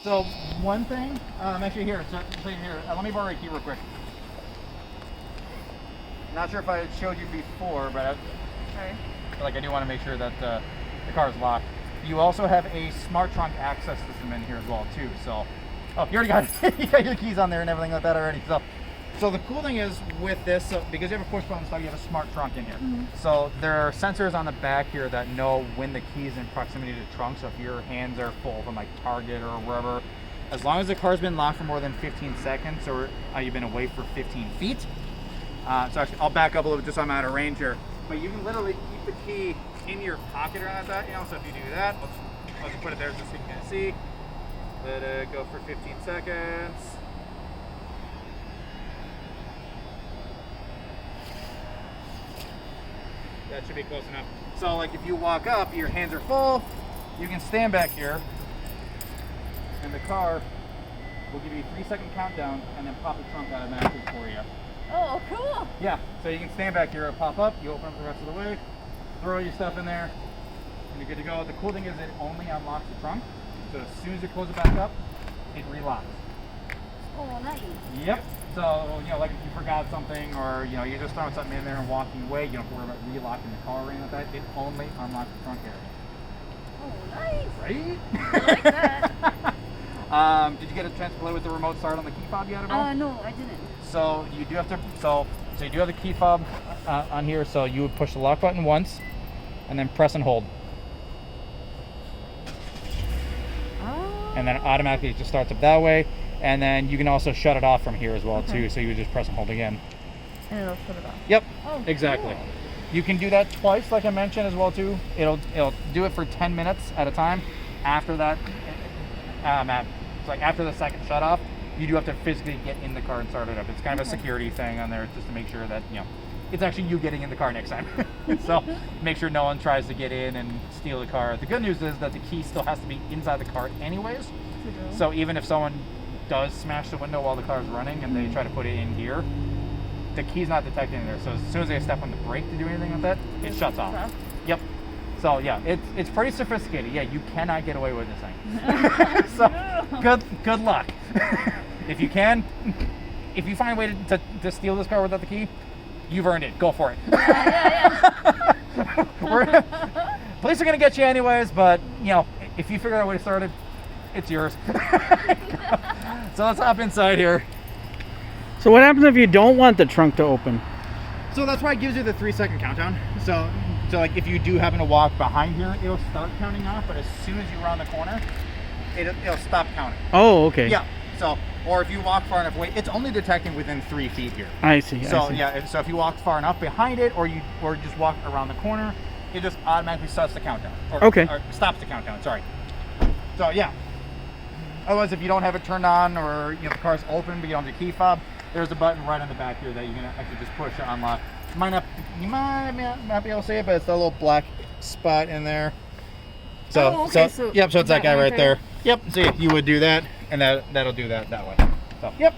So one thing, actually here, let me borrow your key real quick. Not sure if I had showed you before, but I do want to make sure that the car is locked. You also have a smart trunk access system in here as well too. So, oh, you already got you got your keys on there and everything like that already. So the cool thing is with this, because you have a push button start, you have a smart trunk in here. So there are sensors on the back here that know when the key's in proximity to the trunk. So if your hands are full from like Target or wherever, as long as the car's been locked for more than 15 seconds or you've been away for 15 feet. So actually, I'll back up a little bit just so I'm out of range here. But you can literally keep the key in your pocket or like that, you know. So if you do that, I'll just put it there just so you can see. Let it go for 15 seconds. That should be close enough. So like if you walk up, your hands are full, you can stand back here and the car will give you a 3-second countdown and then pop the trunk automatically for you. Oh, cool. Yeah, so you can stand back here, it'll pop up, you open up the rest of the way, throw your stuff in there, and you're good to go. The cool thing is it only unlocks the trunk, so as soon as you close it back up, it relocks. Oh, nice. Yep. So, you know, like if you forgot something or, you know, you're just throwing something in there and walking away, you don't have to worry about relocking the car or anything like that. It only unlocks the trunk area. Oh, nice. Right? I like that. Did you get a chance to play with the remote start on the key fob yet at all? No, I didn't. So you do have to, so you do have the key fob on here, so you would push the lock button once and then press and hold. Oh. And then automatically it just starts up that way. And then you can also shut it off from here as well too, so you would just press and hold again. And it'll shut it off. Yep, oh, exactly. Cool. You can do that twice, like I mentioned as well too. It'll do it for 10 minutes at a time. After that, it's like after the second shut off, you do have to physically get in the car and start it up. It's kind of a security thing on there just to make sure that, you know, it's actually you getting in the car next time. So make sure no one tries to get in and steal the car. The good news is that the key still has to be inside the car anyways. So even if someone does smash the window while the car is running and they try to put it in here, the key's not detected in there. So as soon as they step on the brake to do anything like that, it shuts off. Yep. So yeah, it's pretty sophisticated. Yeah, you cannot get away with this thing. So good luck. If you can, if you find a way to steal this car without the key, you've earned it. Go for it. Yeah. Police are gonna get you anyways, but you know, if you figure out a way to start it, it's yours. So let's hop inside here. So what happens if you don't want the trunk to open? So that's why it gives you the 3-second countdown. So like if you do happen to walk behind here, it'll start counting off, but as soon as you round the corner, it'll stop counting. Oh, okay. Yeah. So, or if you walk far enough away, it's only detecting within 3 feet here. I see. So yeah, so if you walk far enough behind it, or just walk around the corner, it just automatically starts the countdown. Or stops the countdown. Sorry. So yeah. Otherwise, if you don't have it turned on, or you know the car's open but you don't have the key fob, there's a button right on the back here that you can actually just push to unlock. You might not be able to see it, but it's that little black spot in there. So yep. So it's that guy right there. Yep. So you would do that, and that'll do that way. So yep.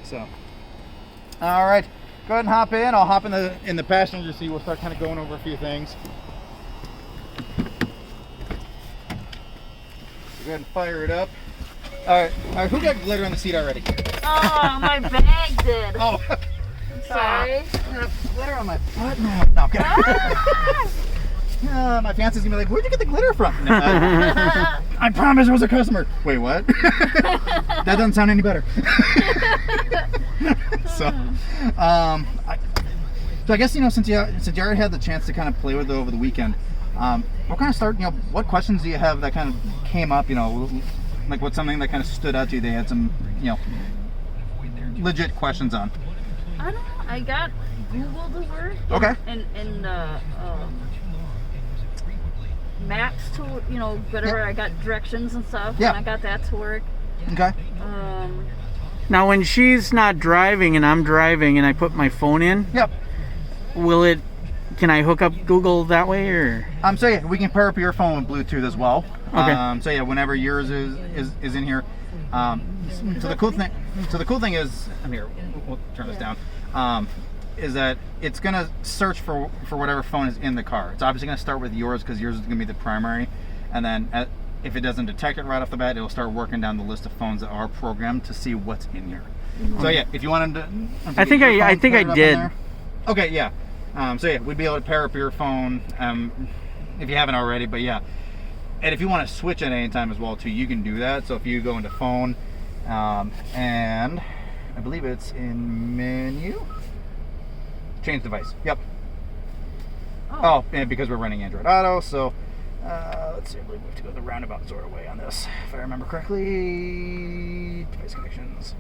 So all right, go ahead and hop in. I'll hop in the passenger seat. We'll start kind of going over a few things. Go ahead and fire it up. All right. Who got glitter on the seat already? Oh, my bag did. Oh, I'm sorry. I have glitter on my butt now. No, I'm kidding. My fiance's gonna be like, "Where'd you get the glitter from?" No, I promise it was a customer. Wait, what? That doesn't sound any better. So I guess since you already had the chance to kind of play with it over the weekend. What kind of what questions do you have that kind of came up, like what's something that kind of stood out to you? They had some, legit questions on. I don't know. I got Google to work. Okay. And maps to, whatever. Yep. I got directions and stuff. Yeah. And I got that to work. Okay. Now when she's not driving and I'm driving and I put my phone in, Yep. Can I hook up Google that way, or? So yeah, we can pair up your phone with Bluetooth as well. Okay. So yeah, whenever yours is in here. So the cool thing is, here, we'll turn this down. Is that it's gonna search for whatever phone is in the car. It's obviously gonna start with yours because yours is gonna be the primary, and then If it doesn't detect it right off the bat, it'll start working down the list of phones that are programmed to see what's in here. So yeah, if you wanted to, I think I did. Okay, yeah. So yeah, we'd be able to pair up your phone if you haven't already. But yeah, and if you want to switch at any time as well too, you can do that. So if you go into phone, and I believe it's in menu, change device. Yep. Oh, and because we're running Android Auto, so let's see, I believe we have to go the roundabout sort of way on this, if I remember correctly. Device connections.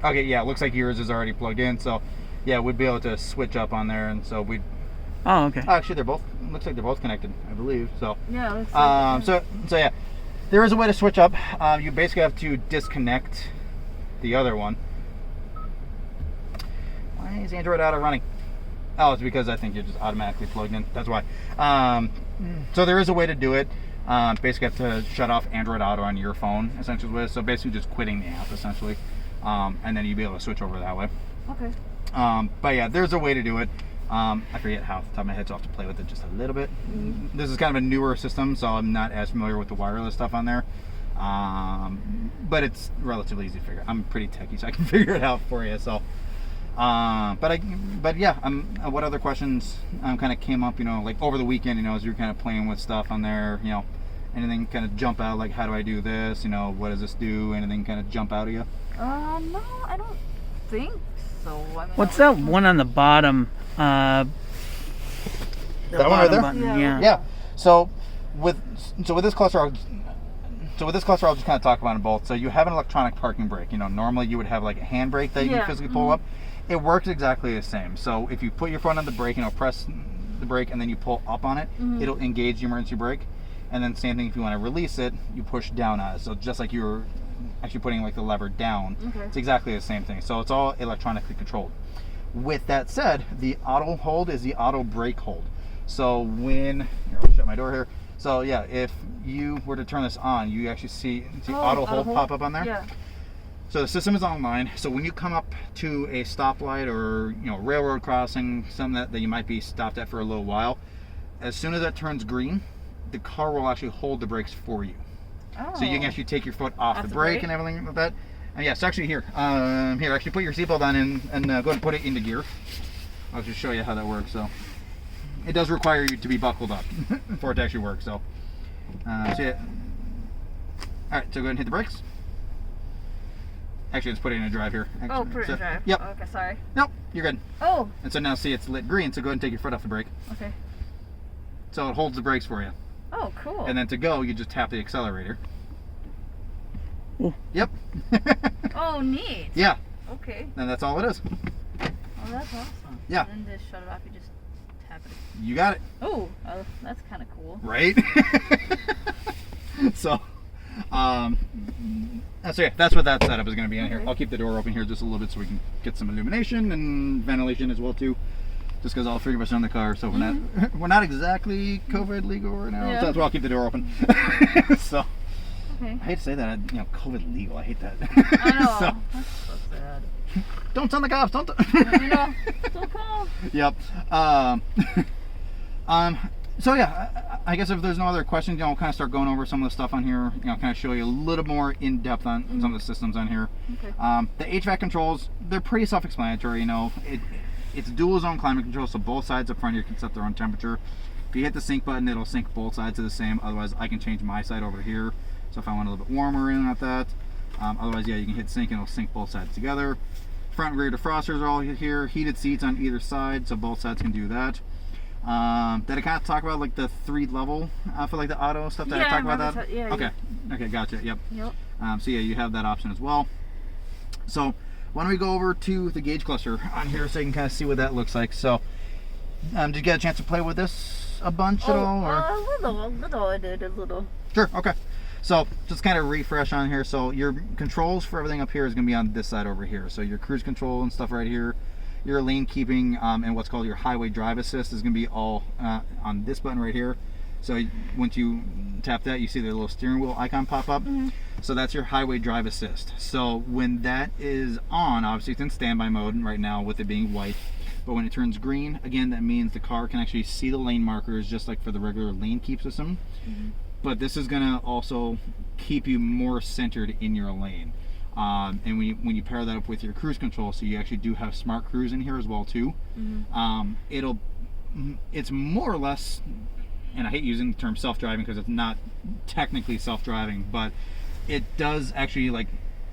Okay, yeah, it looks like yours is already plugged in, so yeah, we'd be able to switch up on there, and so we'd. Oh, okay. Actually, they're both. Looks like they're both connected, I believe. So. Yeah. Looks like So yeah, there is a way to switch up. You basically have to disconnect the other one. Why is Android Auto running? Oh, it's because I think you're just automatically plugged in. That's why. So there is a way to do it. Basically, have to shut off Android Auto on your phone, essentially. So basically, just quitting the app, essentially, and then you'll be able to switch over that way. Okay. But yeah, there's a way to do it. I forget how off the top of my head, so I'll have to play with it just a little bit. This is kind of a newer system, so I'm not as familiar with the wireless stuff on there. But it's relatively easy to figure out. I'm pretty techie, so I can figure it out for you. So. But yeah, what other questions kind of came up, like over the weekend, as you're kind of playing with stuff on there, anything kind of jump out, like how do I do this, what does this do, anything kind of jump out of you? No, I don't think so. I mean, What's that one on the bottom? That one right there? Button, yeah. Yeah. So with this cluster, I'll just kind of talk about them both. So you have an electronic parking brake. Normally you would have like a hand brake that you can physically pull up. It works exactly the same. So if you put your foot on the brake, press the brake, and then you pull up on it, it'll engage the emergency brake. And then same thing, if you want to release it, you push down on it. So just like you were actually putting like the lever down, it's exactly the same thing. So it's all electronically controlled. With that said, the auto hold is the auto brake hold. So here, I'll shut my door here. So yeah, if you were to turn this on, you actually see auto hold pop up on there. Yeah. So the system is online. So when you come up to a stoplight or railroad crossing, something that you might be stopped at for a little while, as soon as that turns green, the car will actually hold the brakes for you. Oh. So you can actually take your foot off the brake and everything like that. And yes, actually here, actually put your seatbelt on and go ahead and put it into gear. I'll just show you how that works. So it does require you to be buckled up for it to actually work. So, see it. All right, so go ahead and hit the brakes. Actually, let's put it in a drive here. Actually. Put it in drive. Yep. Okay, sorry. Nope, you're good. Oh. And so now see it's lit green, so go ahead and take your foot off the brake. Okay. So it holds the brakes for you. Oh, cool. And then to go, you just tap the accelerator. Ooh. Yep. Oh, neat. Yeah. Okay. And that's all it is. Oh, that's awesome. Yeah. And then just shut it off, you just tap it. You got it. Oh, that's kind of cool. Right? So, that's what that setup is going to be in here. I'll keep the door open here just a little bit so we can get some illumination and ventilation as well too. Just because all three of us are in the car, so we're not exactly COVID legal right now. Yeah. So that's why I'll keep the door open. So, Okay. I hate to say that, COVID legal. I hate that. I know. So, That's so sad. don't send the cops. Don't. So cool. Yep. So yeah, I guess if there's no other questions, we'll kind of start going over some of the stuff on here. Kind of show you a little more in depth on some of the systems on here. Okay. The HVAC controls, they're pretty self-explanatory. It's dual zone climate control, so both sides up front here can set their own temperature. If you hit the sync button, it'll sync both sides to the same. Otherwise, I can change my side over here. So if I want a little bit warmer in at that. Otherwise, yeah, you can hit sync and it'll sync both sides together. Front and rear defrosters are all here. Heated seats on either side, so both sides can do that. Did I kind of talk about like the 3-level for like the auto stuff? Did I talk about that? Yeah. Okay. Okay, gotcha. Yep. Yep. So yeah, you have that option as well. So why don't we go over to the gauge cluster on here so you can kind of see what that looks like. So did you get a chance to play with this a bunch at all? Or? A little. I did a little. Sure. Okay. So just kind of refresh on here. So your controls for everything up here is going to be on this side over here. So your cruise control and stuff right here. Your lane keeping and what's called your highway drive assist is going to be all on this button right here. So once you tap that, you see the little steering wheel icon pop up. So that's your highway drive assist. So when that is on, obviously it's in standby mode right now with it being white. But when it turns green, again, that means the car can actually see the lane markers just like for the regular lane keep system. But this is gonna also keep you more centered in your lane. And when you pair that up with your cruise control, so you actually do have smart cruise in here as well too. It's more or less, and I hate using the term self-driving because it's not technically self-driving, but it does actually like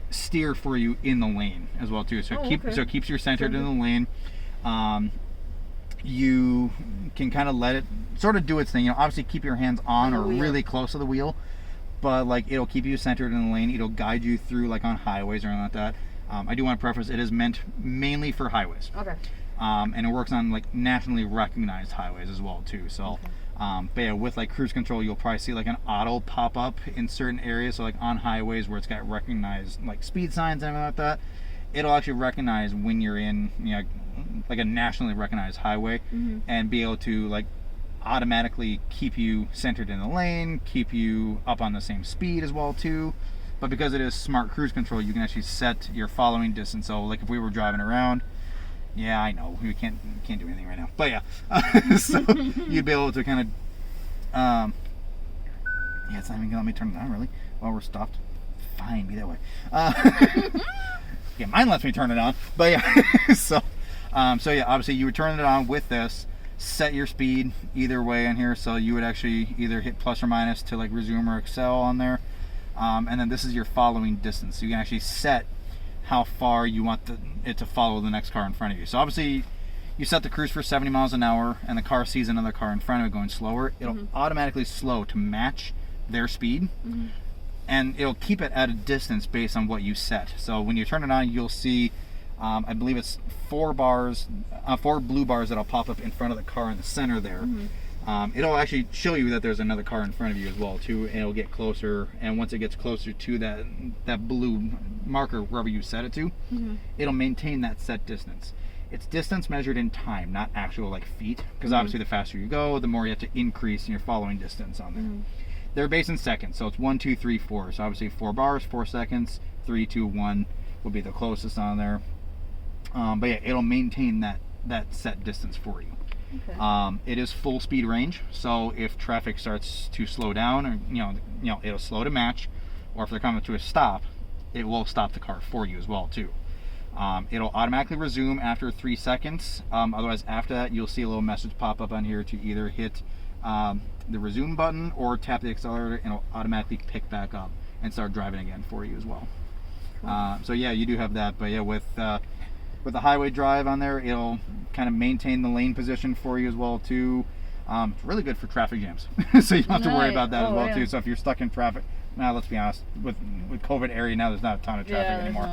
steer for you in the lane as well too. So it keeps you centered in the lane. You can kind of let it sort of do its thing. Obviously keep your hands on or really close to the wheel, but like it'll keep you centered in the lane. It'll guide you through like on highways or anything like that. I do want to preface, it is meant mainly for highways. And it works on like nationally recognized highways as well too. So but yeah, with like cruise control, you'll probably see like an auto pop up in certain areas. So like on highways where it's got recognized like speed signs and everything like that, it'll actually recognize when you're in like a nationally recognized highway, and be able to like automatically keep you centered in the lane, keep you up on the same speed as well too. But because it is smart cruise control, you can actually set your following distance. So like if we were driving around, yeah, I know we can't do anything right now, but yeah, so you'd be able to kind of yeah, it's not even gonna let me turn it on really while we're stopped. Fine, be that way. Yeah, mine lets me turn it on, but yeah. So yeah, obviously you would turn it on with this, set your speed either way on here. So you would actually either hit plus or minus to like resume or excel on there, and then this is your following distance. So you can actually set how far you want it to follow the next car in front of you. So obviously you set the cruise for 70 miles an hour and the car sees another car in front of it going slower, it'll automatically slow to match their speed. And it'll keep it at a distance based on what you set. So when you turn it on, you'll see I believe it's 4 blue bars that'll pop up in front of the car in the center there. It'll actually show you that there's another car in front of you as well too, and it'll get closer, and once it gets closer to that blue marker wherever you set it to, it'll maintain that set distance. It's distance measured in time, not actual like feet, because obviously the faster you go, the more you have to increase in your following distance on there. They're based in seconds, so it's 1, 2, 3, 4. So obviously 4 bars, 4 seconds, 3, 2, 1 will be the closest on there. But yeah, it'll maintain that set distance for you. It is full speed range, so if traffic starts to slow down, or it'll slow to match, or if they're coming to a stop, it will stop the car for you as well too. It'll automatically resume after 3 seconds. Otherwise, after that, you'll see a little message pop up on here to either hit the resume button or tap the accelerator, and it'll automatically pick back up and start driving again for you as well. So yeah, you do have that. But yeah, with the highway drive on there, it'll kind of maintain the lane position for you as well too. It's really good for traffic jams, so you don't have to worry about that as well too. So if you're stuck in traffic, now let's be honest, with COVID area now, there's not a ton of traffic anymore.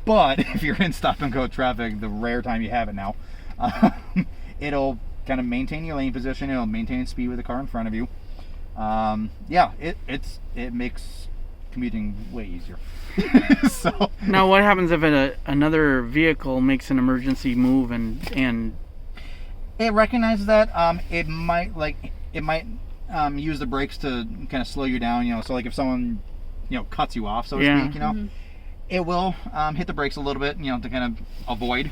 But if you're in stop and go traffic, the rare time you have it now, it'll kind of maintain your lane position. It'll maintain speed with the car in front of you. Yeah, it makes commuting way easier. So now, what happens if another vehicle makes an emergency move and it recognizes that? It might use the brakes to kind of slow you down. So like if someone cuts you off, so to speak, it will hit the brakes a little bit, to kind of avoid,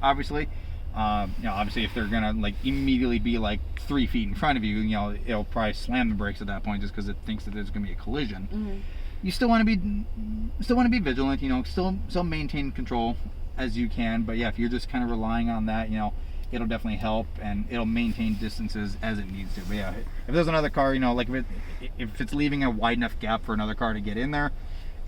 obviously. Obviously if they're gonna like immediately be like 3 feet in front of you, it'll probably slam the brakes at that point just because it thinks that there's gonna be a collision. You still want to be vigilant, still maintain control as you can. But yeah, if you're just kind of relying on that, it'll definitely help, and it'll maintain distances as it needs to. But yeah, if there's another car, like if it's leaving a wide enough gap for another car to get in there,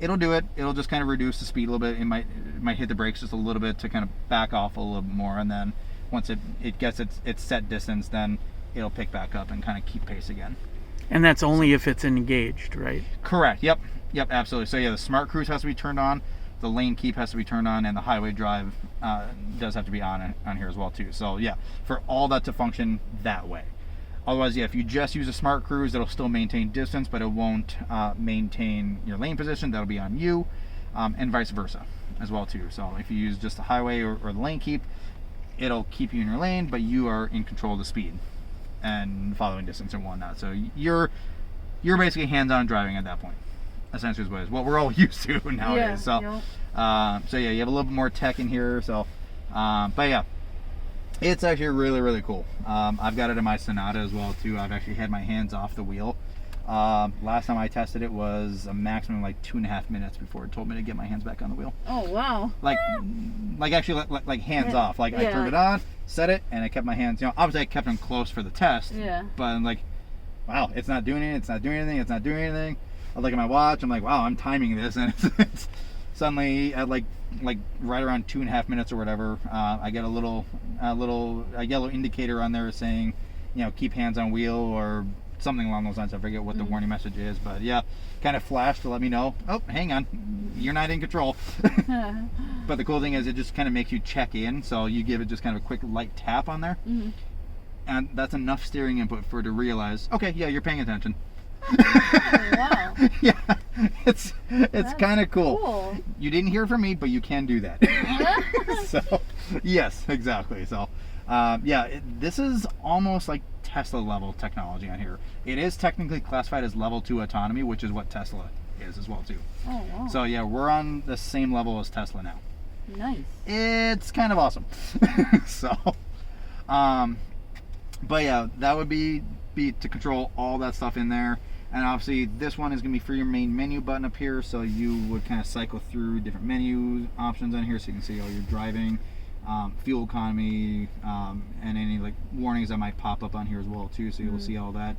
it'll do it. It'll just kind of reduce the speed a little bit. It might hit the brakes just a little bit to kind of back off a little bit more, and then once it gets its set distance, then it'll pick back up and kind of keep pace again. And that's only if it's engaged, right? Correct. Yep, absolutely. So yeah, the smart cruise has to be turned on, the lane keep has to be turned on, and the highway drive does have to be on here as well too. So yeah, for all that to function that way. Otherwise, yeah, if you just use a smart cruise, it'll still maintain distance, but it won't maintain your lane position. That'll be on you, and vice versa as well too. So if you use just the highway or the lane keep, it'll keep you in your lane, but you are in control of the speed and following distance and whatnot. So you're basically hands-on driving at that point. Essentially is what we're all used to nowadays. So yeah, you have a little bit more tech in here. So, but yeah, It's actually really, really cool. I've got it in my Sonata as well too. I've actually had my hands off the wheel. Last time I tested it was a maximum of like 2.5 minutes before it told me to get my hands back on the wheel. Oh wow. Like actually like hands off. Like I turned it on, set it, and I kept my hands. Obviously I kept them close for the test. Yeah. But I'm like, wow, it's not doing it. It's not doing anything. It's not doing anything. I look at my watch. I'm like, wow, I'm timing this, and it's suddenly at like right around 2.5 minutes or whatever, I get a little yellow indicator on there saying, keep hands on wheel or something along those lines. I forget what the warning message is, but yeah, kind of flashed to let me know, oh, hang on, you're not in control. But the cool thing is it just kind of makes you check in, so you give it just kind of a quick light tap on there, and that's enough steering input for it to realize, okay, yeah, you're paying attention. Oh, wow. Yeah, it's kind of cool. You didn't hear from me, but you can do that. So yes, exactly. So yeah, this is almost like Tesla level technology on here. It is technically classified as level 2 autonomy, which is what Tesla is as well too. Oh wow. So yeah, we're on the same level as Tesla now. Nice. It's kind of awesome. So but yeah, that would be to control all that stuff in there. And obviously this one is going to be for your main menu button up here, so you would kind of cycle through different menu options on here so you can see all your driving, fuel economy, and any like warnings that might pop up on here as well too, so you'll see all that.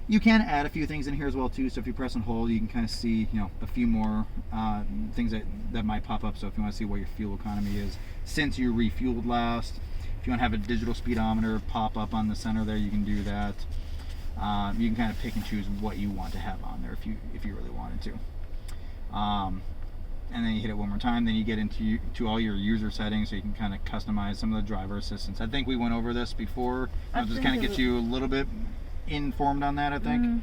You can add a few things in here as well too, so if you press and hold you can kind of see a few more things that might pop up. So if you want to see what your fuel economy is since you refueled last, if you want to have a digital speedometer pop up on the center there, you can do that. You can kind of pick and choose what you want to have on there if you really wanted to. And then you hit it one more time, then you get into all your user settings, so you can kind of customize some of the driver assistance. I think we went over this before. I'll just kind of get you a little bit informed on that, I think.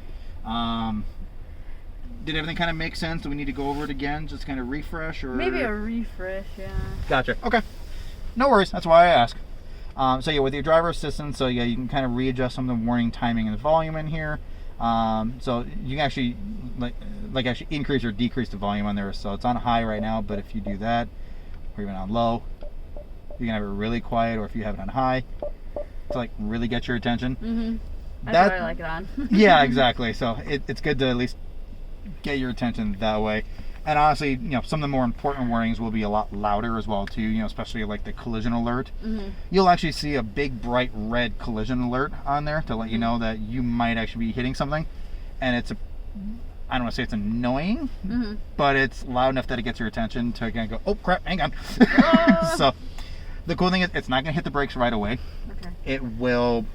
Did everything kind of make sense? Do we need to go over it again, just kind of refresh? Or maybe a refresh, yeah. Gotcha. Okay, no worries, that's why I ask. So yeah, with your driver assistance, so yeah, you can kind of readjust some of the warning timing and the volume in here. So you can actually actually increase or decrease the volume on there. So it's on high right now, but if you do that, or even on low, you can have it really quiet, or if you have it on high, to like really get your attention. That's why I like it on. Yeah, exactly. So it's good to at least get your attention that way. And honestly, some of the more important warnings will be a lot louder as well too, especially like the collision alert. You'll actually see a big bright red collision alert on there to let you know that you might actually be hitting something. And I don't want to say it's annoying, but it's loud enough that it gets your attention to kind of go, oh crap, hang on. So the cool thing is it's not going to hit the brakes right away. Okay. It will,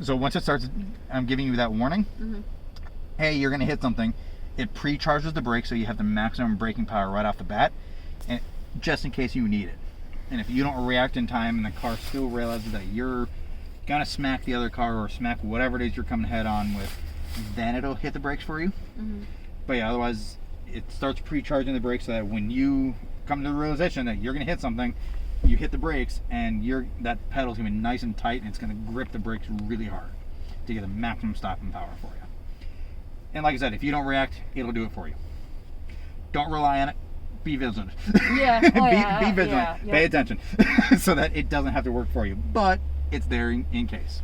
so once it starts, I'm giving you that warning, hey, you're going to hit something. It pre-charges the brakes, so you have the maximum braking power right off the bat, and just in case you need it. And if you don't react in time and the car still realizes that you're gonna smack the other car or smack whatever it is you're coming head on with, then it'll hit the brakes for you. But yeah, otherwise it starts pre-charging the brakes so that when you come to the realization that you're gonna hit something, you hit the brakes and that pedal's gonna be nice and tight, and it's gonna grip the brakes really hard to get the maximum stopping power for you. And like I said, if you don't react, it'll do it for you. Don't rely on it. Be vigilant. Yeah. Oh, be vigilant. Yeah. Pay attention so that it doesn't have to work for you. But it's there in case.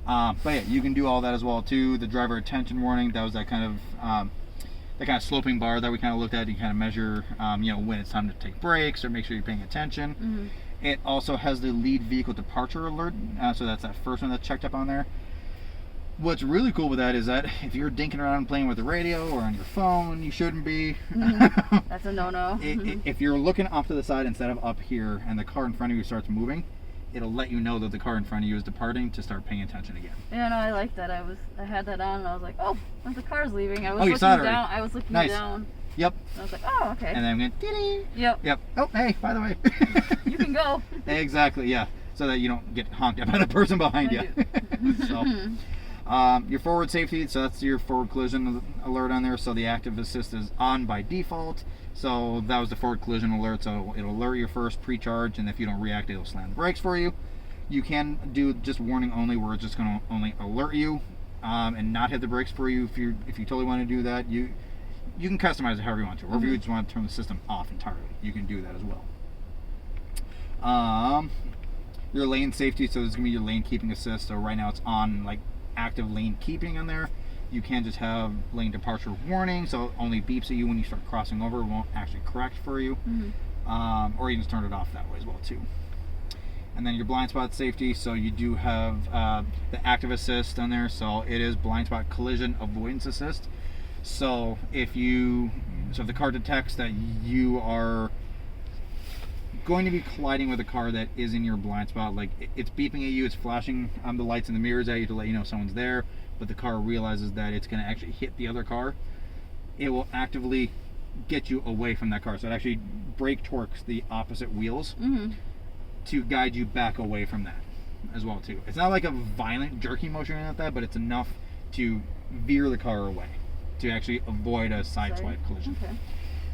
But yeah, you can do all that as well too. The driver attention warning, that was that kind of sloping bar that we kind of looked at. You kind of measure, when it's time to take breaks or make sure you're paying attention. It also has the lead vehicle departure alert. So that's that first one that's checked up on there. What's really cool with that is that if you're dinking around and playing with the radio or on your phone, you shouldn't be. That's a no-no. If you're looking off to the side instead of up here and the car in front of you starts moving, it'll let you know that the car in front of you is departing to start paying attention again. Yeah, no, I like that. I had that on and I was like, oh, the car's leaving. I was you looking saw it down. already. I was looking Nice. down. Yep. And I was like, oh, okay. And then I'm going, dee-dee. Yep. Oh, hey, by the way. You can go. Exactly, yeah. So that you don't get honked at by the person behind you. So. Your forward safety, so that's your forward collision alert on there. So the active assist is on by default. So that was the forward collision alert. So it'll alert you first, pre-charge, and if you don't react, it'll slam the brakes for you. You can do just warning only, where it's just going to only alert you and not hit the brakes for you. If you totally want to do that, you can customize it however you want to. Or if you just want to turn the system off entirely, you can do that as well. your lane safety, so there's gonna be your lane keeping assist. So right now it's on like active lane keeping on there. You can just have lane departure warning, so it only beeps at you when you start crossing over. It won't actually correct for you. Or you can just turn it off that way as well too. And then your blind spot safety, so you do have the active assist on there, so it is blind spot collision avoidance assist. So if the car detects that you are going to be colliding with a car that is in your blind spot, like it's beeping at you, it's flashing the lights and the mirrors at you to let you know someone's there, but the car realizes that it's going to actually hit the other car, it will actively get you away from that car. So it actually brake torques the opposite wheels to guide you back away from that as well too. It's not like a violent jerky motion like that, but it's enough to veer the car away to actually avoid a sideswipe collision. Okay.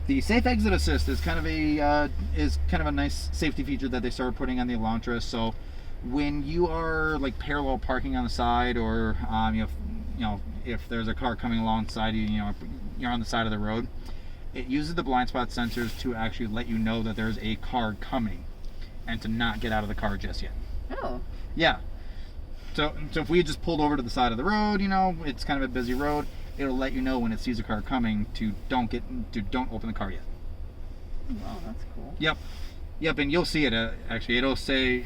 The safe exit assist is kind of a nice safety feature that they started putting on the Elantra. So when you are like parallel parking on the side, or if there's a car coming alongside you, you're on the side of the road, it uses the blind spot sensors to actually let you know that there's a car coming and to not get out of the car just yet. Oh. Yeah. So if we had just pulled over to the side of the road, it's kind of a busy road, it'll let you know when it sees a car coming to don't open the car yet. Wow, that's cool. Yep, and you'll see it. Actually, it'll say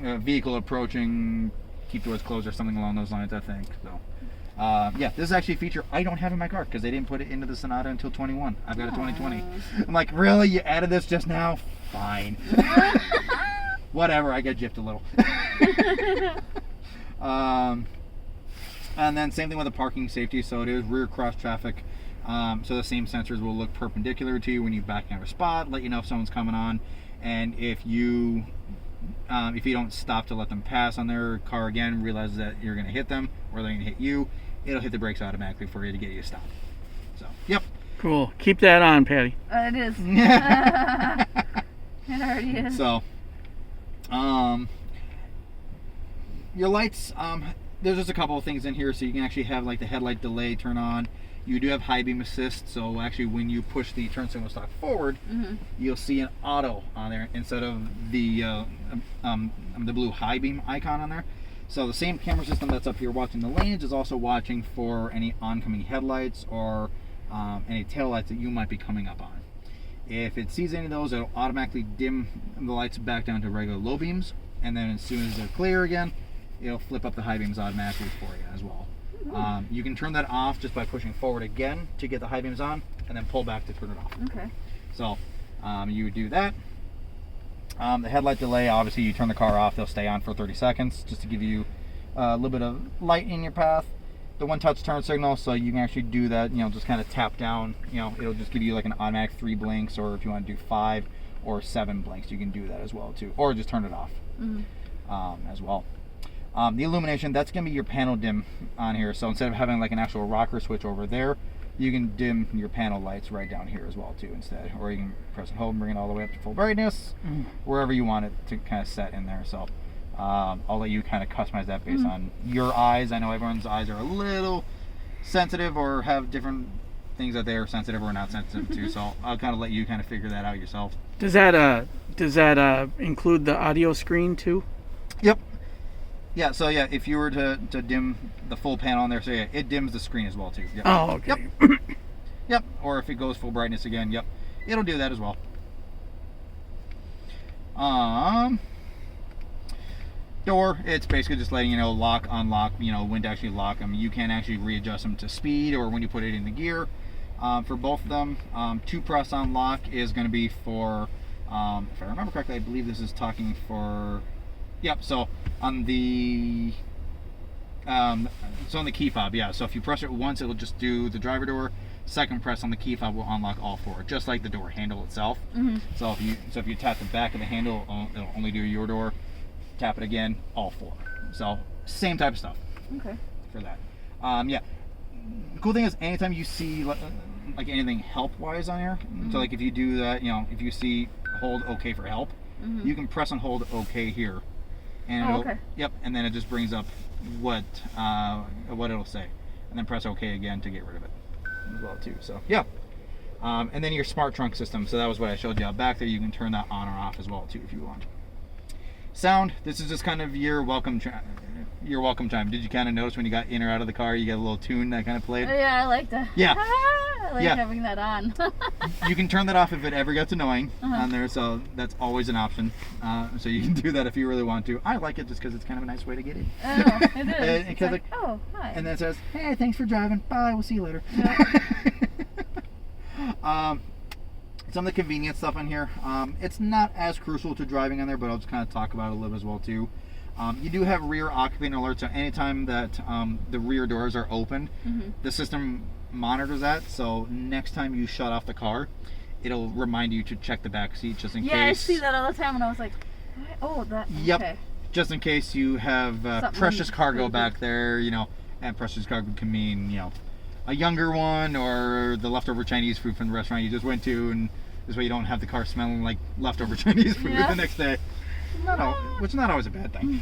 vehicle approaching, keep doors closed, or something along those lines, I think. So, yeah, this is actually a feature I don't have in my car because they didn't put it into the Sonata until 21. I've got a 2020. I'm like, really? You added this just now? Fine. Whatever. I got gypped a little. And then same thing with the parking safety. So it is rear cross traffic. So the same sensors will look perpendicular to you when you back out of a spot, let you know if someone's coming on, and if you don't stop to let them pass on their car again, realizes that you're going to hit them or they're going to hit you, it'll hit the brakes automatically for you to get you to stop. So, yep. Cool. Keep that on, Patty. It is. It already is. So, your lights, there's just a couple of things in here. So you can actually have like the headlight delay turn on. You do have high beam assist, so actually when you push the turn signal stalk forward, you'll see an auto on there instead of the blue high beam icon on there. So the same camera system that's up here watching the lanes is also watching for any oncoming headlights or any taillights that you might be coming up on. If it sees any of those, it'll automatically dim the lights back down to regular low beams, and then as soon as they're clear again, it'll flip up the high beams automatically for you as well. You can turn that off just by pushing forward again to get the high beams on, and then pull back to turn it off. Okay. So you would do that. The headlight delay, obviously you turn the car off, they'll stay on for 30 seconds just to give you a little bit of light in your path. The one touch turn signal, so you can actually do that, just kind of tap down, it'll just give you like an automatic 3 blinks, or if you want to do 5 or 7 blinks, you can do that as well too, or just turn it off as well. The illumination, that's going to be your panel dim on here. So instead of having like an actual rocker switch over there, you can dim your panel lights right down here as well too instead. Or you can press and hold and bring it all the way up to full brightness, wherever you want it to kind of set in there. So I'll let you kind of customize that based on your eyes. I know everyone's eyes are a little sensitive or have different things that they are sensitive or not sensitive to. So I'll kind of let you kind of figure that out yourself. Does that include the audio screen too? Yep. Yeah, so yeah, if you were to dim the full panel on there, so yeah, it dims the screen as well too. Yep. Oh, okay. Yep. Yep. Or if it goes full brightness again, yep, it'll do that as well. Door, it's basically just letting you know lock, unlock, when to actually lock them. You can actually readjust them to speed or when you put it in the gear. For both of them, 2 press unlock is going to be for, if I remember correctly, I believe this is talking for. Yep, so on the key fob, yeah. So if you press it once, it'll just do the driver door. Second press on the key fob will unlock all 4, just like the door handle itself. So if you tap the back of the handle, it'll only do your door. Tap it again, all 4. So same type of stuff. Okay. For that, yeah. The cool thing is, anytime you see like anything help wise on here, so like if you do that, if you see hold OK for help, you can press and hold OK here. And okay. Yep, and then it just brings up what it'll say, and then press OK again to get rid of it as well too. So yeah, and then your smart trunk system. So that was what I showed you out back there. You can turn that on or off as well too if you want. Sound, this is just kind of your welcome chime. Did you kind of notice when you got in or out of the car, you got a little tune that kind of played? Yeah, I like that. Yeah. I like having that on. You can turn that off if it ever gets annoying on there, so that's always an option. So you can do that if you really want to. I like it just because it's kind of a nice way to get in. Oh, it is. It's like, oh, hi. And then it says, hey, thanks for driving. Bye, we'll see you later. Yeah. Some of the convenience stuff on here, it's not as crucial to driving on there, but I'll just kind of talk about it a little bit as well too. You do have rear occupant alerts, so anytime that the rear doors are open, the system monitors that. So next time you shut off the car, it'll remind you to check the back seat just in case. Yeah, I see that all the time, and I was like, oh, that. Yep. Okay. Just in case you have precious cargo back there, you know, and precious cargo can mean, you know, a younger one or the leftover Chinese food from the restaurant you just went to, and this way you don't have the car smelling like leftover Chinese food the next day. Which is not always a bad thing.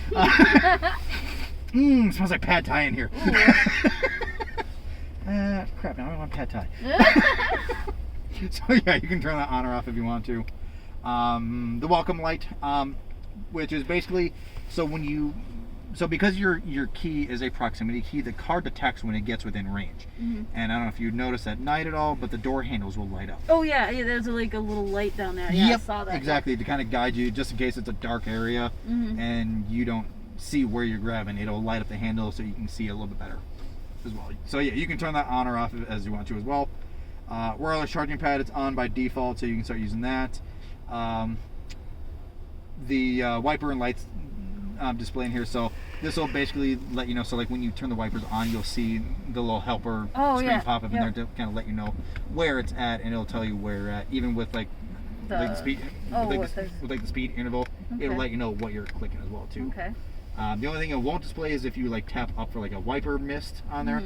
Smells like pad thai in here. Crap, now I want pad thai. So yeah, you can turn that on or off if you want to. The welcome light, which is basically, because your key is a proximity key, the car detects when it gets within range. And I don't know if you noticed at night at all, but the door handles will light up. Oh yeah, there's like a little light down there. Yeah, yep, I saw that. Exactly, to kind of guide you, just in case it's a dark area and you don't see where you're grabbing. It'll light up the handle so you can see a little bit better as well. So yeah, you can turn that on or off as you want to as well. Wireless charging pad, it's on by default, so you can start using that. The wiper and lights display in here, so this will basically let you know, so like when you turn the wipers on, you'll see the little helper screen pop up in there to kind of let you know where it's at, and it'll tell you where you're at, even with like the speed with the speed interval. It'll let you know what you're clicking as well too. Okay. The only thing it won't display is if you like tap up for like a wiper mist on there,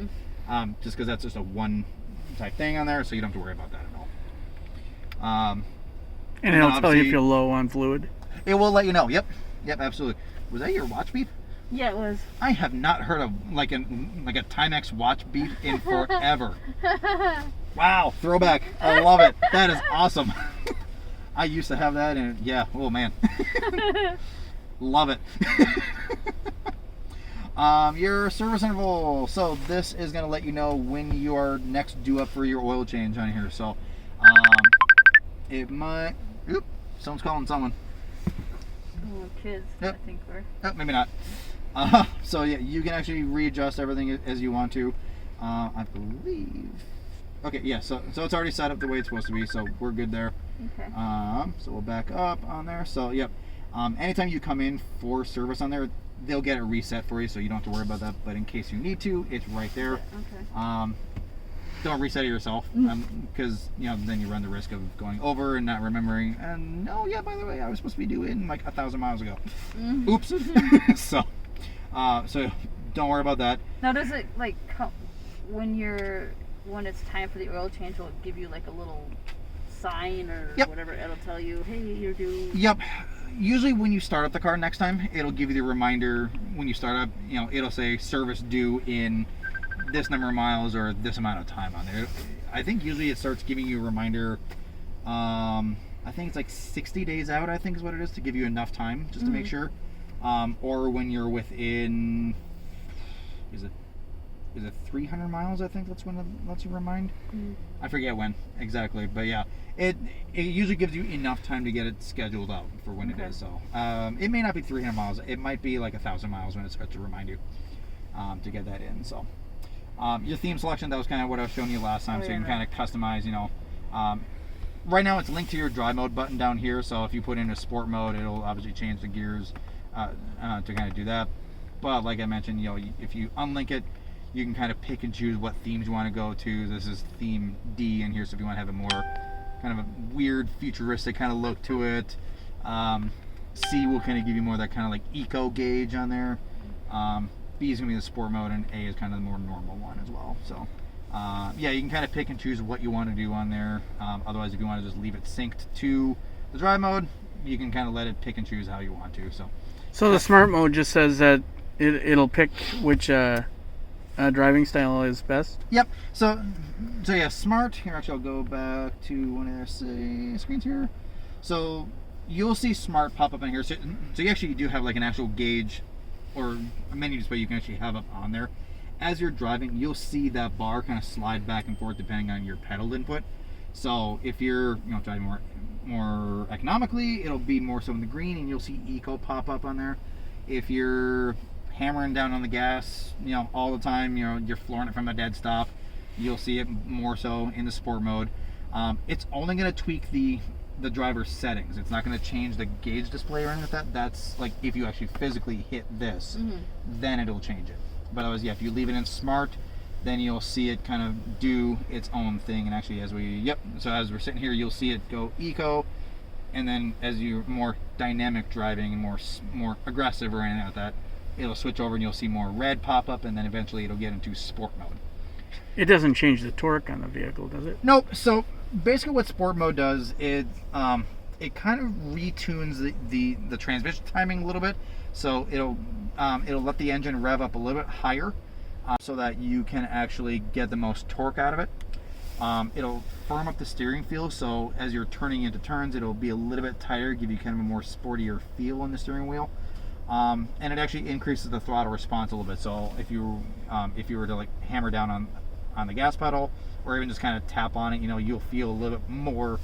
just because that's just a one type thing on there, so you don't have to worry about that at all. And it'll tell you if you're low on fluid. It will let you know. Yep, absolutely. Was that your watch beep? Yeah, it was. I have not heard of like a Timex watch beep in forever. Wow, throwback. I love it. That is awesome. I used to have that, and yeah, oh man. Love it. Your service interval. So this is going to let you know when you are next due up for your oil change on here. So it might... Oop, someone's calling someone. Oh, kids, yep. I think we're... Oh, maybe not. So yeah, you can actually readjust everything as you want to. I believe... Okay, yeah, so it's already set up the way it's supposed to be, so we're good there. Okay. So we'll back up on there. So, yep. Anytime you come in for service on there, they'll get it reset for you, so you don't have to worry about that. But in case you need to, it's right there. Okay. Don't reset it yourself, because you know then you run the risk of going over and not remembering. And oh yeah, by the way, I was supposed to be doing like 1,000 miles ago. Oops. So don't worry about that. Now, does it like when it's time for the oil change, will it give you like a little sign or whatever? It'll tell you, hey, you're due. Yep. Usually when you start up the car next time, it'll give you the reminder when you start up. You know, it'll say service due in this number of miles or this amount of time on there. I think usually it starts giving you a reminder. I think it's like 60 days out, I think is what it is, to give you enough time just to make sure. Or when you're within, is it 300 miles? I think that's when it lets you remind. I forget when exactly, but yeah, it usually gives you enough time to get it scheduled out for when it is. So it may not be 300 miles. It might be like 1,000 miles when it starts to remind you to get that in. So your theme selection, that was kind of what I was showing you last time. So you can kind of customize. You know, right now it's linked to your drive mode button down here. So if you put in a sport mode, it'll obviously change the gears to kind of do that. But like I mentioned, you know, if you unlink it, you can kind of pick and choose what themes you want to go to. This is theme D in here, so if you want to have a more kind of a weird, futuristic kind of look to it. C will kind of give you more of that kind of like eco gauge on there. B is going to be the sport mode, and A is kind of the more normal one as well. So yeah, you can kind of pick and choose what you want to do on there. Otherwise, if you want to just leave it synced to the drive mode, you can kind of let it pick and choose how you want to. So the smart mode just says that it'll pick which driving style is best. Yep. So yeah, smart. Here, actually, I'll go back to one of their screens here. So you'll see smart pop up in here. So you actually do have like an actual gauge or a menu display you can actually have up on there. As you're driving, you'll see that bar kind of slide back and forth depending on your pedal input. So if you're driving more economically, it'll be more so in the green, and you'll see eco pop up on there. If you're hammering down on the gas, all the time, you're flooring it from a dead stop, you'll see it more so in the sport mode. It's only going to tweak the driver's settings. It's not going to change the gauge display or anything like that. That's like if you actually physically hit this, then it'll change it. But otherwise, yeah, if you leave it in smart, then you'll see it kind of do its own thing. And actually, as we're sitting here, you'll see it go eco, and then as you're more dynamic driving and more aggressive or anything like that, it'll switch over and you'll see more red pop up, and then eventually it'll get into sport mode. It doesn't change the torque on the vehicle, does it? Nope. So basically what sport mode does is it kind of retunes the transmission timing a little bit. So it'll let the engine rev up a little bit higher so that you can actually get the most torque out of it. It'll firm up the steering feel, so as you're turning into turns, it'll be a little bit tighter, give you kind of a more sportier feel on the steering wheel. And it actually increases the throttle response a little bit. So if you were to like hammer down on the gas pedal, or even just kind of tap on it, you'll feel a little bit more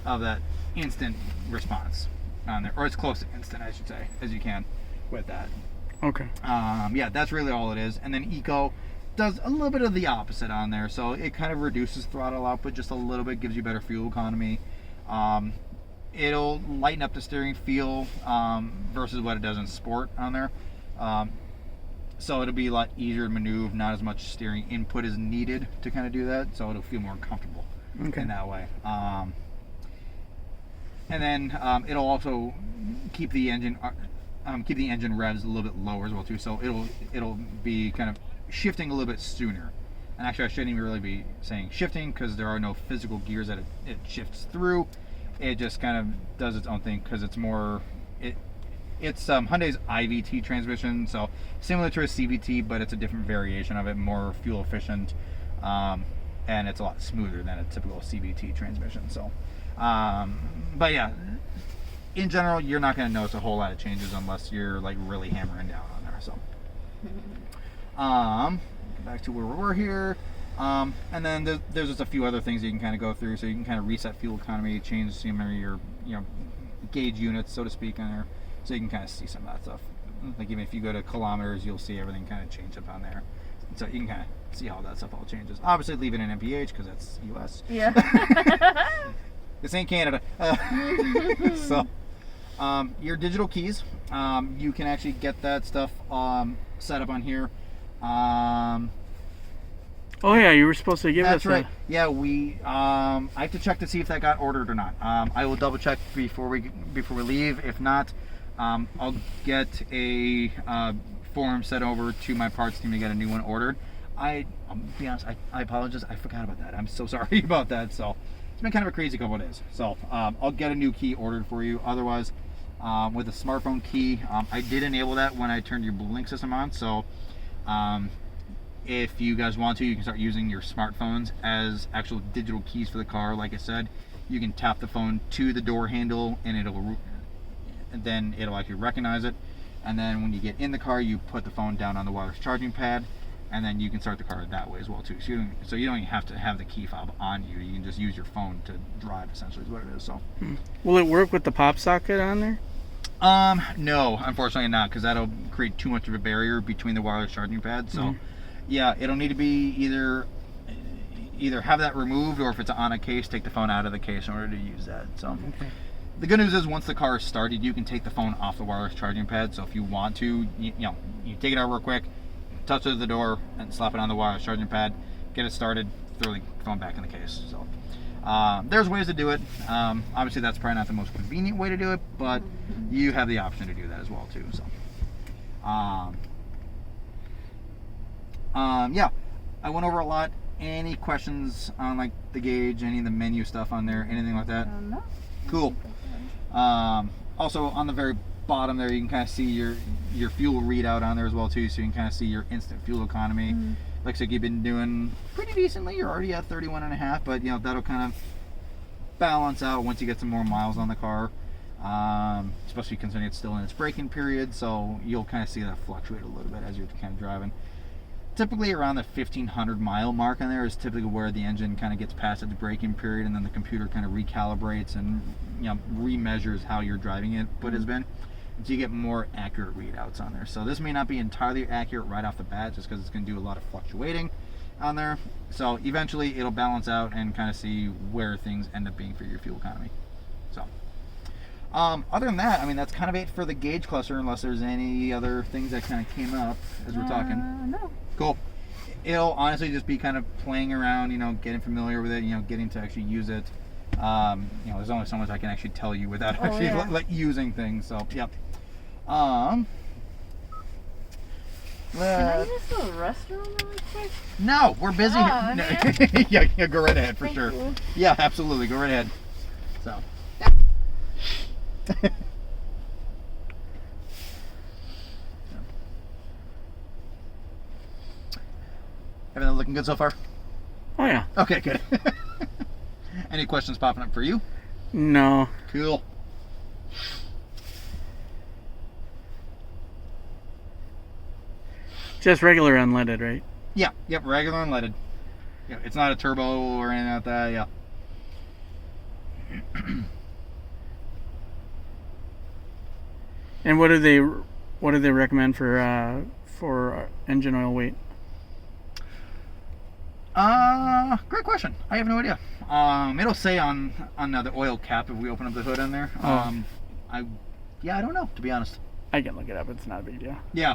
of that instant response on there, or as close to instant, I should say, as you can with that. Okay. Yeah, that's really all it is. And then Eco does a little bit of the opposite on there, so it kind of reduces throttle output just a little bit, gives you better fuel economy. It'll lighten up the steering feel versus what it does in Sport on there. So it'll be a lot easier to maneuver, not as much steering input is needed to kind of do that, so it'll feel more comfortable in that way. And then it'll also keep the engine revs a little bit lower as well too, so it'll be kind of shifting a little bit sooner. And actually I shouldn't even really be saying shifting, because there are no physical gears that it shifts through. It just kind of does its own thing, because it's more it's Hyundai's IVT transmission, so similar to a CVT, but it's a different variation of it, more fuel efficient, and it's a lot smoother than a typical CVT transmission. So but yeah, in general, you're not going to notice a whole lot of changes unless you're like really hammering down on there. So back to where we were here, and then there's just a few other things you can kind of go through. So you can kind of reset fuel economy, change some of your gauge units, so to speak, on there, so you can kind of see some of that stuff. Like even if you go to kilometers, you'll see everything kind of change up on there, so you can kind of see how that stuff all changes. Obviously leave it in MPH because that's US. Yeah. This ain't Canada. So your digital keys, you can actually get that stuff set up on here. Oh yeah, you were supposed to give us That's right. Yeah, I have to check to see if that got ordered or not. I will double check before we leave. If not, I'll get a form sent over to my parts team to get a new one ordered. I'll be honest, I apologize. I forgot about that. I'm so sorry about that. So it's been kind of a crazy couple of days. So I'll get a new key ordered for you. Otherwise, with a smartphone key, I did enable that when I turned your Blink system on. So if you guys want to, you can start using your smartphones as actual digital keys for the car. Like I said, you can tap the phone to the door handle, and then it'll actually recognize it. And then when you get in the car, you put the phone down on the wireless charging pad, and then you can start the car that way as well too. So you don't even have to have the key fob on you. You can just use your phone to drive, essentially, is what it is. So Will it work with the pop socket on there? No, unfortunately not, because that'll create too much of a barrier between the wireless charging pad. So yeah, it'll need to be either have that removed, or if it's on a case, take the phone out of the case in order to use that. So the good news is, once the car is started, you can take the phone off the wireless charging pad. So if you want to, you take it out real quick, touch it at the door, and slap it on the wireless charging pad, get it started, throw the phone back in the case. So there's ways to do it. Obviously that's probably not the most convenient way to do it, but you have the option to do that as well too. So yeah, I went over a lot. Any questions on like the gauge, any of the menu stuff on there, anything like that? No. Cool. Also on the very bottom there, you can kind of see your fuel readout on there as well too, so you can kind of see your instant fuel economy. Looks like you've been doing pretty decently. You're already at 31.5, but that'll kind of balance out once you get some more miles on the car. especially considering it's still in its braking period. So you'll kind of see that fluctuate a little bit as you're kind of driving. Typically around the 1,500 mile mark on there is typically where the engine kind of gets past its braking period, and then the computer kind of recalibrates and remeasures how you're driving it has been. So you get more accurate readouts on there. So this may not be entirely accurate right off the bat, just because it's going to do a lot of fluctuating on there. So eventually it'll balance out and kind of see where things end up being for your fuel economy. So other than that, I mean, that's kind of it for the gauge cluster, unless there's any other things that kind of came up as we're talking. No. Cool. It'll honestly just be kind of playing around, getting familiar with it, getting to actually use it. There's only so much I can actually tell you without actually like using things. So, yep. Can I use the restroom really quick? No, we're busy. Oh, No. okay. yeah, go right ahead for Thank sure. you. Yeah, absolutely, go right ahead. So. Everything looking good so far? Oh yeah. Okay, good. Any questions popping up for you? No. Cool. Just regular unleaded, right? Yeah, yep, regular unleaded. Yeah, it's not a turbo or anything like that, yeah. And what do they recommend for engine oil weight? Great question. I have no idea. It'll say on the oil cap if we open up the hood on there. Oh. I don't know, to be honest. I can look it up. It's not a big deal. Yeah.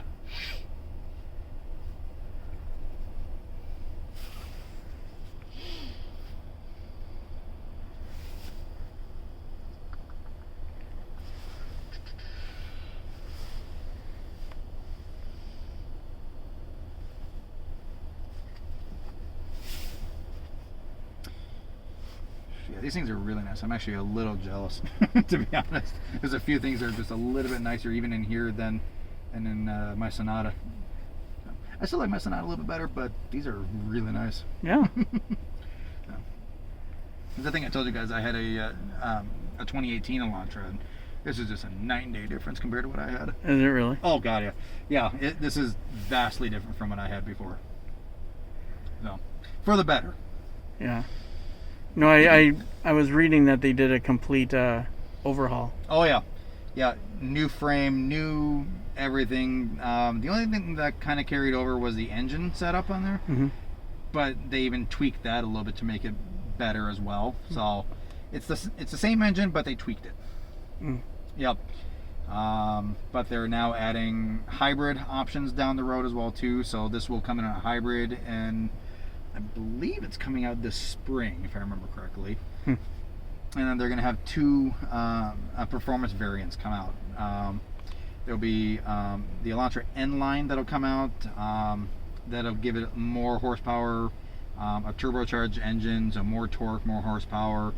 Yeah, these things are really nice. I'm actually a little jealous, to be honest. There's a few things that are just a little bit nicer even in here than in my Sonata. I still like my Sonata a little bit better, but these are really nice. Yeah. The thing I told you guys, I had a 2018 Elantra, and this is just a night and day difference compared to what I had. Is it really? Oh god, yeah. Yeah, this is vastly different from what I had before. So, for the better. Yeah. No, I was reading that they did a complete overhaul. Oh yeah, yeah. New frame, new everything. The only thing that kind of carried over was the engine setup on there, Mm-hmm. but they even tweaked that a little bit to make it better as well. So it's the same engine, but they tweaked it. Mm. Yep. But they're now adding hybrid options down the road as well too. So this will come in a hybrid, and I believe it's coming out this spring, if I remember correctly. And then they're going to have two performance variants come out. There'll be the Elantra N line that'll come out. That'll give it more horsepower, a turbocharged engine, so more torque, more horsepower.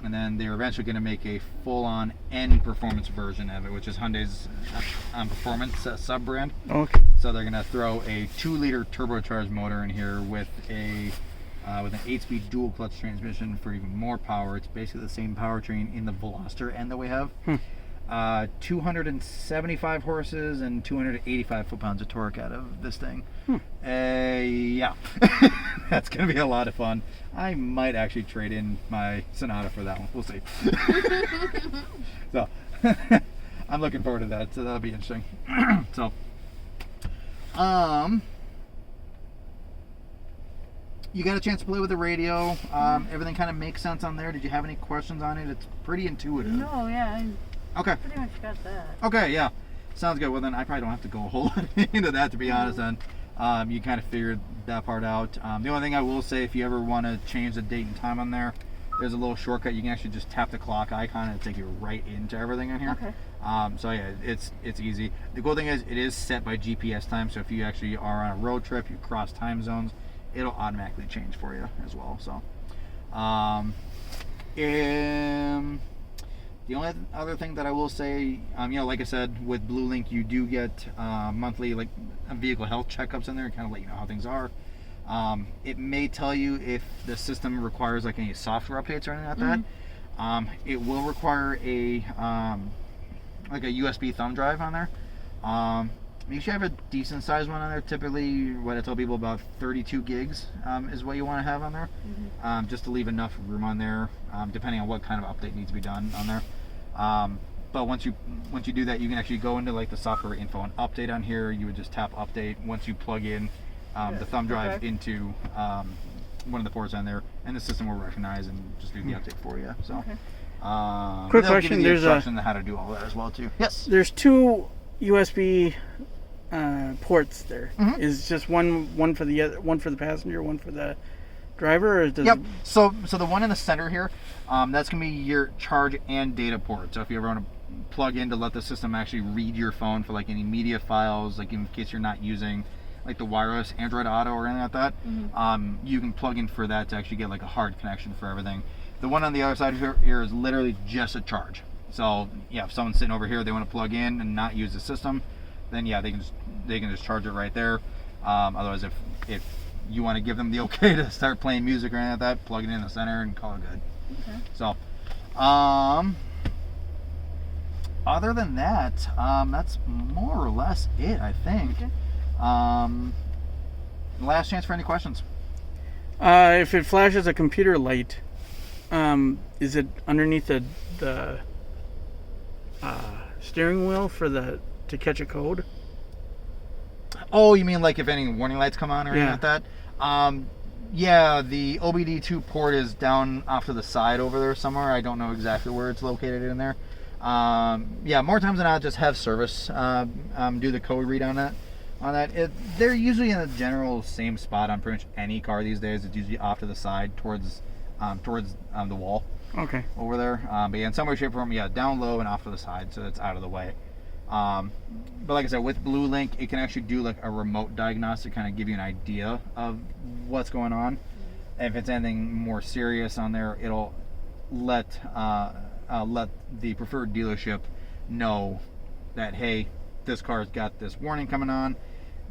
And then they're eventually going to make a full-on N performance version of it, which is Hyundai's performance sub-brand. Okay. So they're going to throw a 2-liter turbocharged motor in here with an 8-speed dual clutch transmission for even more power. It's basically the same powertrain in the Veloster N that we have. 275 horses and 285 foot-pounds of torque out of this thing. Yeah, that's going to be a lot of fun. I might actually trade in my Sonata for that one. We'll see. So, I'm looking forward to that. So that'll be interesting. So, you got a chance to play with the radio. Everything kind of makes sense on there. Did you have any questions on it? It's pretty intuitive. No, yeah, Okay. I pretty much got that. Okay, yeah. Sounds good. Well, then I probably don't have to go a whole lot into that, to be honest, then. You kind of figured that part out. The only thing I will say, if you ever want to change the date and time on there, there's a little shortcut. You can actually just tap the clock icon and it'll take you right into everything on here. Okay. So yeah, it's easy. The cool thing is it is set by GPS time, so if you actually are on a road trip, you cross time zones, it'll automatically change for you as well. So, the only other thing that I will say, like I said, with Blue Link, you do get monthly vehicle health checkups in there, kind of let you know how things are. It may tell you if the system requires any software updates or anything like that. It will require a like a USB thumb drive on there. You should have a decent sized one on there. Typically, what I tell people, about 32 gigs is what you want to have on there, just to leave enough room on there, depending on what kind of update needs to be done on there. But once you do that, you can actually go into like the software info and update on here. You would just tap update once you plug in the thumb drive into one of the ports on there, and the system will recognize and just do the update for you. So, quick they'll question: give you the there's instruction on how to do all that as well too. Yes. There's 2 USB ports there. Is just one for the other, one for the passenger, one for the driver, or does Yep. So the one in the center here, that's gonna be your charge and data port. So if you ever want to plug in to let the system actually read your phone for like any media files, like in case you're not using like the wireless Android Auto or anything like that, you can plug in for that to actually get like a hard connection for everything. The one on the other side here is literally just a charge. So yeah, if someone's sitting over here, they want to plug in and not use the system, then yeah, they can just charge it right there. Otherwise, if you want to give them the okay to start playing music or anything like that, plug it in the center and call it good. Okay. So, other than that, that's more or less it, I think. Okay. Last chance for any questions. If it flashes a computer light, is it underneath the steering wheel to catch a code? Oh, you mean like if any warning lights come on or anything like that? Yeah, the OBD2 port is down off to the side over there somewhere. I don't know exactly where it's located in there. Yeah, more times than not, just have service do the code read on that. They're usually in the general same spot on pretty much any car these days. It's usually off to the side towards the wall. Okay. Over there, but yeah, in some way, shape, or form, yeah, down low and off to the side, so it's out of the way. But like I said, with Blue Link, it can actually do like a remote diagnostic, kind of give you an idea of what's going on. If it's anything more serious on there, it'll let the preferred dealership know that, hey, this car's got this warning coming on.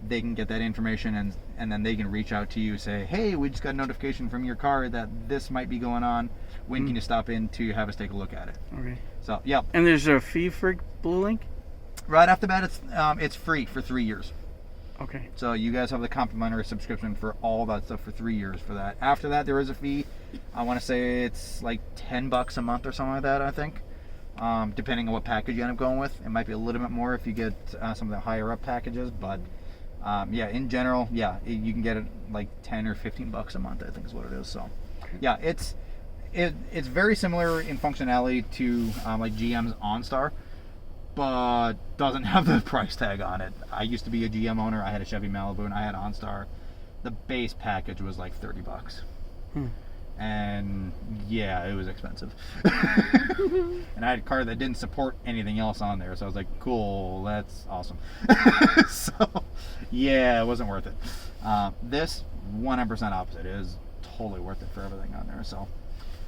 They can get that information, and then they can reach out to you, say, hey, we just got a notification from your car that this might be going on. When can you stop in to have us take a look at it? Okay. So, yeah. And there's a fee for Blue Link? Right off the bat, it's free for 3 years. Okay. So you guys have the complimentary subscription for all that stuff for 3 years for that. After that, there is a fee. I want to say it's like $10 a month or something like that, I think. Depending on what package you end up going with. It might be a little bit more if you get some of the higher up packages, but yeah, in general, yeah, you can get it like $10 or $15 a month, I think is what it is. So yeah, it's very similar in functionality to like GM's OnStar, but doesn't have the price tag on it. I used to be a GM owner. I had a Chevy Malibu and I had OnStar. The base package was like $30. And yeah, it was expensive. And I had a car that didn't support anything else on there, so I was like, cool, that's awesome. So yeah, it wasn't worth it. This 100% opposite. It is totally worth it for everything on there. So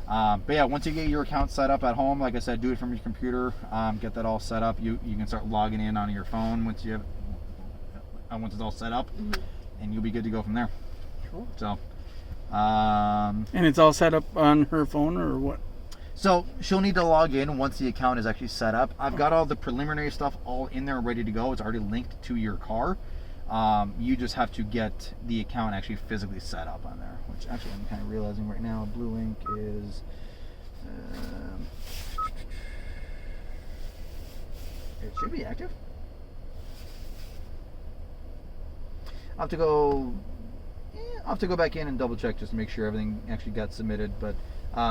but yeah, once you get your account set up at home, like I said, do it from your computer. Get that all set up. You can start logging in on your phone once it's all set up, and you'll be good to go from there. Cool. So and it's all set up on her phone, or what? So she'll need to log in once the account is actually set up. I've got all the preliminary stuff all in there ready to go. It's already linked to your car. You just have to get the account actually physically set up on there, which actually I'm kind of realizing right now Blue Link is it should be active. I'll have to go back in and double check just to make sure everything actually got submitted, but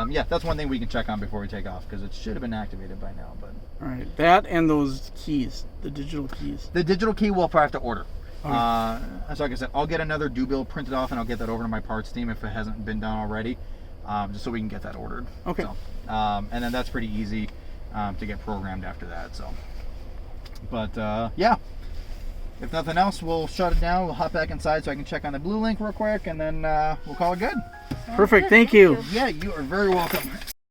yeah, that's one thing we can check on before we take off, because it should have been activated by now. But all right, that and those keys, the digital keys. The digital key we'll probably have to order. Okay. So like I said, I'll get another due bill printed off and I'll get that over to my parts team if it hasn't been done already, just so we can get that ordered. Okay. So, and then that's pretty easy to get programmed after that. So, but yeah, if nothing else, we'll shut it down. We'll hop back inside so I can check on the Blue Link real quick, and then we'll call it good. Perfect. Thank you. Yeah, you are very welcome.